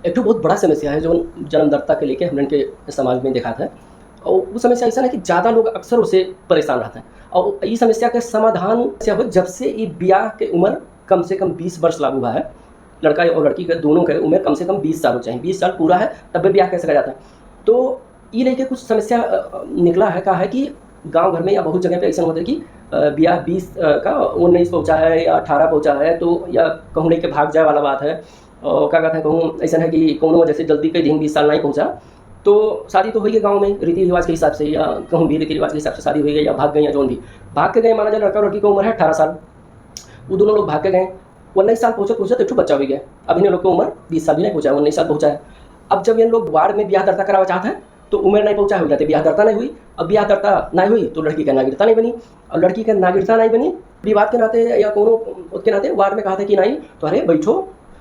एक ठो बहुत बड़ा समस्या है जो जन्मदाता के लेके हमन के समाज में दिखात है। और वो समस्या ऐसा है कि ज़्यादा लोग अक्सर उससे परेशान रहते हैं। और ई समस्या के समाधान से हो जब से ई ब्याह के उम्र कम से कम 20 वर्ष लागू हुआ है। लड़का और लड़की के दोनों के उम्र कम से कम 20 साल हो चाहिए। 20 साल पूरा है तब भी ब्याह कैसे करा जाता है। तो ई लेके कुछ समस्या निकला है, कहा है कि गाँव घर में या बहुत जगह पे ऐसा होता है कि ब्याह 20 का 19 पहुँचा है या 18 पहुँचा है, तो या कहूँ नहीं के भाग जाए वाला बात है। और क्या कहते हैं, कहूँ ऐसा है कि कौनो वजह से जल्दी कई दिन 20 साल नहीं पहुँचा, तो शादी तो हुई है गाँव में रीति रिवाज के हिसाब से, या कहूँ भी रीति रिवाज के हिसाब से शादी हुई है, या भाग गए या जोन भी भाग के गए। माना जाए लड़का और लड़की की उम्र है 18 साल, वो दोनों लोग भाग के गए। 19 साल पहुँचे तो एक बच्चा हो गया। अब इन लोग की उम्र 20 साल भी नहीं पहुँचा है, 19 साल पहुँचा है। अब जब ये लोग वार्ड में ब्याह दर्ता करावा चाहते हैं तो उम्र नहीं पहुँचा हो जाते, ब्याह दर्ता नहीं हुई। अब ब्याह दर्ता नहीं हुई तो लड़की का नागरिकता नहीं बनी, और लड़की का नागरिकता नहीं बनी, विवाद के नाते या कोनो उसके नाते वार्ड में कहा था कि नहीं तुम्हारे बैठो,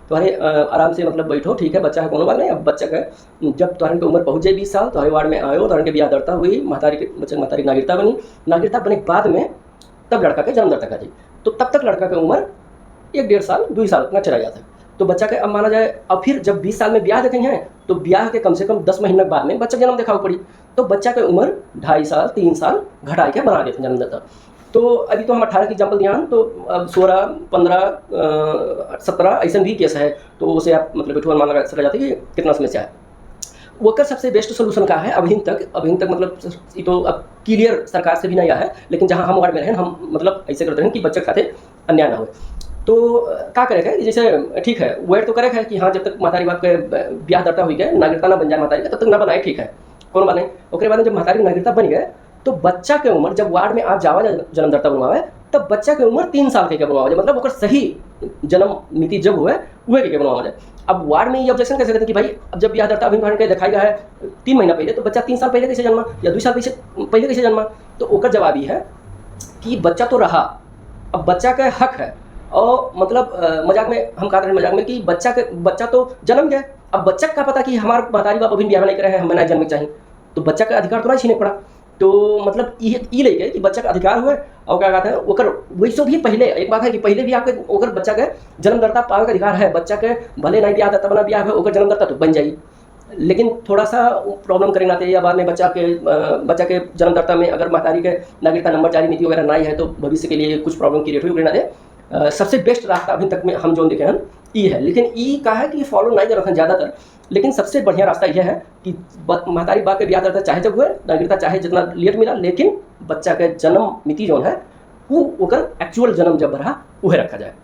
तुम्हारे आराम से मतलब बैठो, ठीक है बच्चा है कोनो बात नहीं। अब बच्चा का जब तुम्हारे की उम्र पहुँच जाए 20 साल, तुम्हारे वार्ड में आयो, तुम्हारे के ब्याह दर्ता हुई, महतारी के बच्चे महतारी नागरिकता बनी। नागरिकता बने के बाद में तब लड़का के जन्म दर्ता कर दी, तो तब तक लड़का की उम्र 1-1.5 साल 2 साल उतना चला जाता है। तो बच्चा के अब माना जाए, अब फिर जब 20 साल में ब्याह देखे हैं तो ब्याह के कम से कम 10 महीने बाद में बच्चा जन्म दिखाओ पड़ी, तो बच्चा की उम्र 2.5 साल 3 साल घटा के बना देते हैं जन्मदाता। तो अभी तो हम 18 की एग्जाम्पल दिया, तो अब 16, 15, 17 ऐसा भी केस है, तो उसे आप मतलब बिठुआ मान लगा जाते हैं कि कितना समस्या है। वो कर सबसे बेस्ट सोल्यूशन का है अभी तक मतलब ये तो अब क्लियर सरकार से भी नहीं आया है, लेकिन जहाँ हम वार्ड में रहें हम मतलब ऐसे करते हैं कि बच्चे खाते अन्याय ना हो। तो क्या करेगा, जैसे ठीक है वेट तो करेगा कि हाँ जब तक महतारी बाप के ब्याह दर्ता हुई गए, नागरिकता ना बन जाए महतारी का, तब तक ना बनाए, ठीक है कौन बात नहीं। उसके बाद जब महतारी की नागरिकता बन गए तो बच्चा के उम्र जब वार्ड में आप जावा जन्मदाता बनवावे, तब बच्चा के उम्र 3 साल के बनवावा जाए, मतलब वो सही जन्म मिति जब हुए वह के बनवावा जाए। अब वार्ड में ये ऑब्जेक्शन कैसे करते हैं कि भाई अब जब ब्याह दर्ता अभिमान के दिखाई गया है 3 महीना पहले, तो बच्चा 3 साल पहले कैसे जन्मा या 2 साल पहले कैसे जन्मा। तो ओकर जवाब ये है कि बच्चा तो रहा, अब बच्चा का हक है। और मतलब मजाक में हम कहते हैं, मजाक में कि बच्चा तो जन्म गया, अब बच्चा का पता कि हमारे महतारी बाप अभी ब्याह नहीं करे हैं, हमें नहीं जन्म चाहिए, तो बच्चा का अधिकार तो नहीं छीने पड़ा। तो मतलब ये लेके कि बच्चा का अधिकार हुए, और क्या कहते हैं ओकर वैसे भी पहले एक बात है कि पहले भी आपके ओकर बच्चा के जन्मदाता पावे का अधिकार है। बच्चा के भले नहीं ब्याह दत्ता बना ब्याह है, ओकर जन्मदाता तो बन जाइए, लेकिन थोड़ा सा प्रॉब्लम करे नाते या बाद में बच्चा के जन्मदाता में अगर महतारी के नागरिकता नंबर जारी नीति वगैरह नहीं है तो भविष्य के लिए कुछ प्रॉब्लम क्रिएट हुई नाते सबसे बेस्ट रास्ता अभी तक में हम जो देखे हैं ई है। लेकिन ई का है कि फॉलो नहीं कर रहे हैं ज़्यादातर, लेकिन सबसे बढ़िया रास्ता यह है कि महतारी बाप के ब्याह दर्ता चाहे जब हुए, नागरिकता चाहे जितना लेट मिला, लेकिन बच्चा के जन्म मिति जो है वो ओकर एक्चुअल जन्म जब रहा वह रखा जाए।